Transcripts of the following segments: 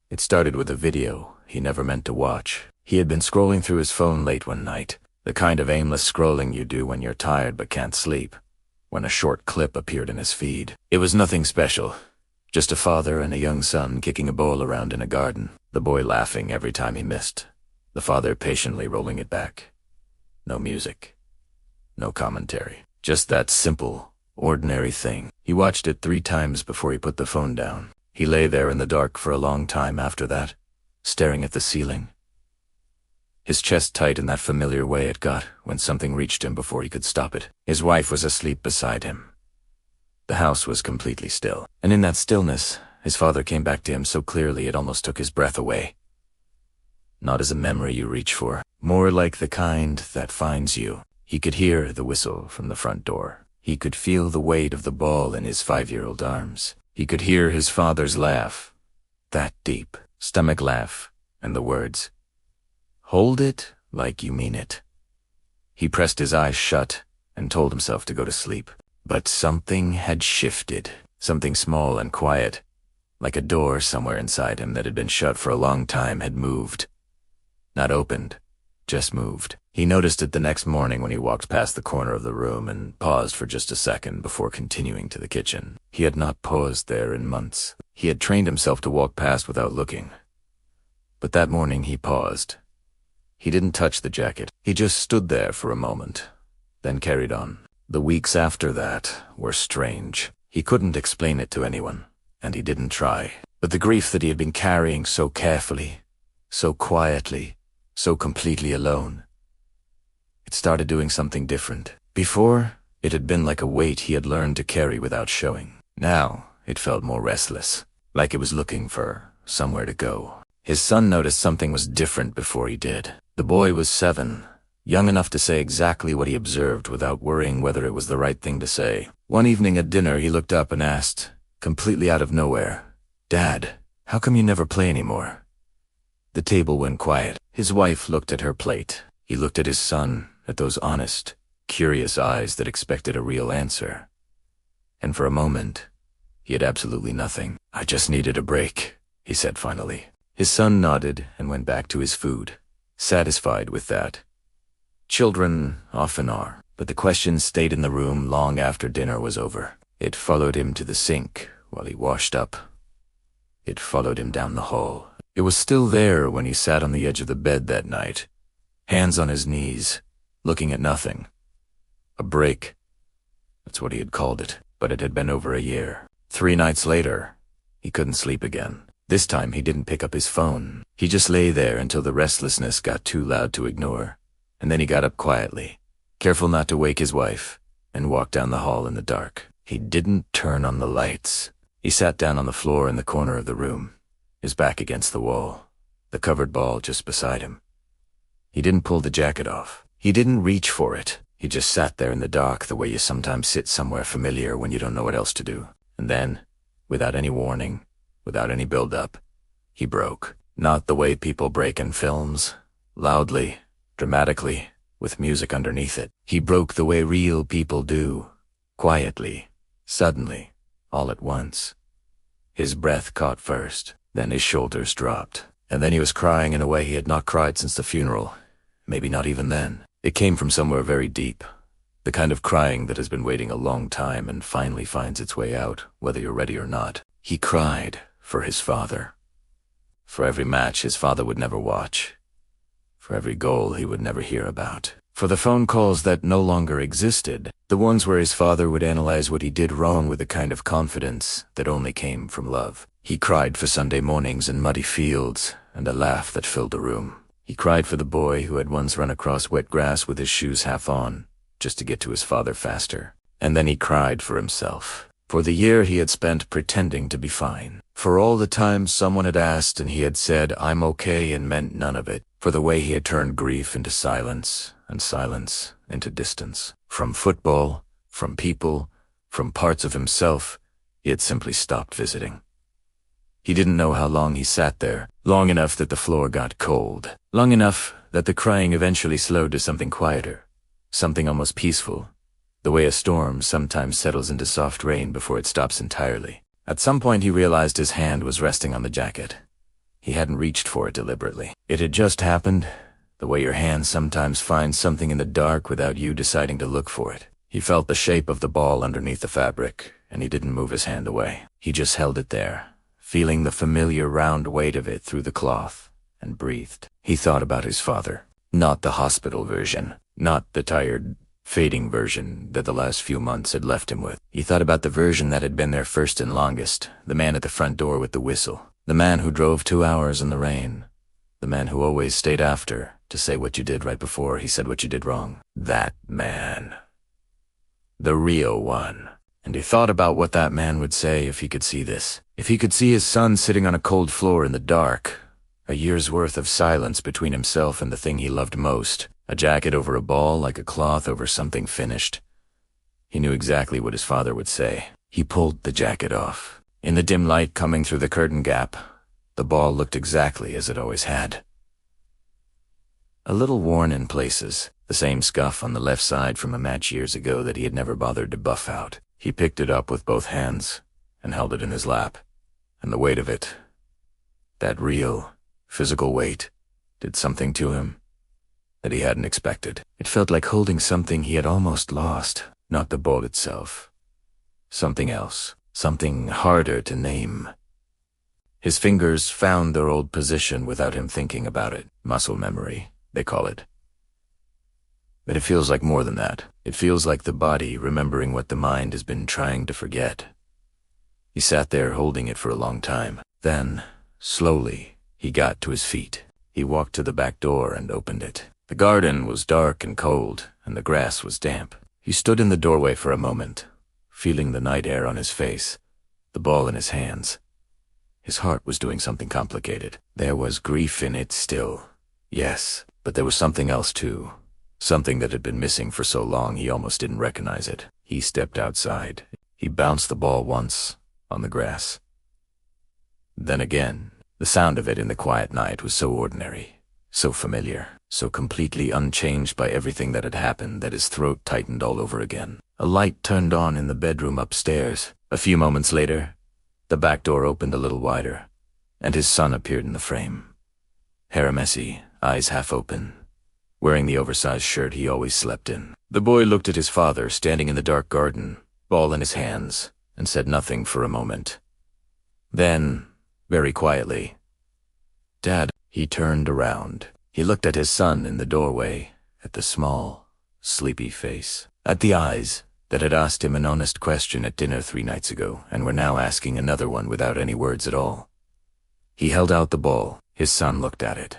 It started with a video he never meant to watch. He had been scrolling through his phone late one night, the kind of aimless scrolling you do when you're tired but can't sleep, when a short clip appeared in his feed. It was nothing special, just a father and a young son kicking a ball around in a garden, the boy laughing every time he missed, the father patiently rolling it back. No music, no commentary, just that simple, ordinary thing. He watched it 3 times before he put the phone down. He lay there in the dark for a long time after that, staring at the ceiling, his chest tight in that familiar way it got when something reached him before he could stop it. His wife was asleep beside him. The house was completely still, and in that stillness, his father came back to him so clearly it almost took his breath away. Not as a memory you reach for, more like the kind that finds you. He could hear the whistle from the front door. He could feel the weight of the ball in his 5-year-old arms. He could hear his father's laugh, that deep, stomach laugh, and the words, "Hold it like you mean it." He pressed his eyes shut and told himself to go to sleep. But something had shifted, something small and quiet, like a door somewhere inside him that had been shut for a long time had moved. Not opened, just moved. He noticed it the next morning when he walked past the corner of the room and paused for just a second before continuing to the kitchen. He had not paused there in months. He had trained himself to walk past without looking. But that morning he paused. He didn't touch the jacket. He just stood there for a moment, then carried on. The weeks after that were strange. He couldn't explain it to anyone, and he didn't try. But the grief that he had been carrying so carefully, so quietly, so completely alone, it started doing something different. Before, it had been like a weight he had learned to carry without showing. Now, it felt more restless, like it was looking for somewhere to go. His son noticed something was different before he did. The boy was 7, young enough to say exactly what he observed without worrying whether it was the right thing to say. One evening at dinner, he looked up and asked, completely out of nowhere, "Dad, how come you never play anymore?" The table went quiet. His wife looked at her plate. He looked at his son, at those honest, curious eyes that expected a real answer. And for a moment, he had absolutely nothing. "I just needed a break," he said finally. His son nodded and went back to his food, satisfied with that. Children often are, but the question stayed in the room long after dinner was over. It followed him to the sink while he washed up. It followed him down the hall. It was still there when he sat on the edge of the bed that night, hands on his knees, looking at nothing. A break. That's what he had called it, but it had been over a year. 3 nights later, he couldn't sleep again. This time he didn't pick up his phone. He just lay there until the restlessness got too loud to ignore, and then he got up quietly, careful not to wake his wife, and walked down the hall in the dark. He didn't turn on the lights. He sat down on the floor in the corner of the room, his back against the wall, the covered ball just beside him. He didn't pull the jacket off. He didn't reach for it. He just sat there in the dark the way you sometimes sit somewhere familiar when you don't know what else to do. And then, without any warning, without any build-up, he broke. Not the way people break in films, loudly, dramatically, with music underneath it. He broke the way real people do, quietly, suddenly, all at once. His breath caught first, then his shoulders dropped, and then he was crying in a way he had not cried since the funeral, maybe not even then. It came from somewhere very deep, the kind of crying that has been waiting a long time and finally finds its way out, whether you're ready or not. He cried for his father, for every match his father would never watch, for every goal he would never hear about, for the phone calls that no longer existed, the ones where his father would analyze what he did wrong with the kind of confidence that only came from love. He cried for Sunday mornings and muddy fields and a laugh that filled the room. He cried for the boy who had once run across wet grass with his shoes half on, just to get to his father faster. And then he cried for himself, for the year he had spent pretending to be fine, for all the times someone had asked and he had said, "I'm okay," and meant none of it, for the way he had turned grief into silence, and silence into distance. From football, from people, from parts of himself, he had simply stopped visiting. He didn't know how long he sat there, long enough that the floor got cold, long enough that the crying eventually slowed to something quieter, something almost peaceful, the way a storm sometimes settles into soft rain before it stops entirely. At some point he realized his hand was resting on the jacket. He hadn't reached for it deliberately. It had just happened, the way your hand sometimes finds something in the dark without you deciding to look for it. He felt the shape of the ball underneath the fabric, and he didn't move his hand away. He just held it there, feeling the familiar round weight of it through the cloth, and breathed. He thought about his father. Not the hospital version, not the tired, fading version that the last few months had left him with. He thought about the version that had been there first and longest, the man at the front door with the whistle, the man who drove 2 hours in the rain, the man who always stayed after to say what you did right before he said what you did wrong. That man. The real one. And he thought about what that man would say if he could see this. If he could see his son sitting on a cold floor in the dark, a year's worth of silence between himself and the thing he loved most, a jacket over a ball like a cloth over something finished. He knew exactly what his father would say. He pulled the jacket off. In the dim light coming through the curtain gap, the ball looked exactly as it always had. A little worn in places, the same scuff on the left side from a match years ago that he had never bothered to buff out. He picked it up with both hands and held it in his lap, and the weight of it, that real, physical weight, did something to him that he hadn't expected. It felt like holding something he had almost lost, not the ball itself. Something else, something harder to name. His fingers found their old position without him thinking about it. Muscle memory, they call it. But it feels like more than that. It feels like the body remembering what the mind has been trying to forget. He sat there holding it for a long time. Then, slowly, he got to his feet. He walked to the back door and opened it. The garden was dark and cold, and the grass was damp. He stood in the doorway for a moment, feeling the night air on his face, the ball in his hands. His heart was doing something complicated. There was grief in it still, yes, but there was something else too. Something that had been missing for so long he almost didn't recognize it. He stepped outside. He bounced the ball once, on the grass. Then again, the sound of it in the quiet night was so ordinary, so familiar, so completely unchanged by everything that had happened that his throat tightened all over again. A light turned on in the bedroom upstairs. A few moments later, the back door opened a little wider, and his son appeared in the frame. Hair messy, eyes half open, wearing the oversized shirt he always slept in. The boy looked at his father standing in the dark garden, ball in his hands, and said nothing for a moment. Then, very quietly, "Dad." He turned around. He looked at his son in the doorway, at the small, sleepy face, at the eyes that had asked him an honest question at dinner 3 nights ago and were now asking another one without any words at all. He held out the ball. His son looked at it,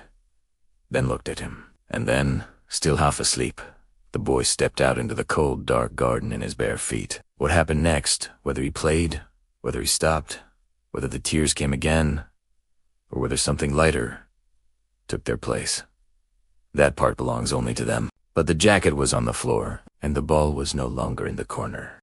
then looked at him. And then, still half asleep, the boy stepped out into the cold, dark garden in his bare feet. What happened next, whether he played, whether he stopped, whether the tears came again, or whether something lighter took their place, that part belongs only to them. But the jacket was on the floor, and the ball was no longer in the corner.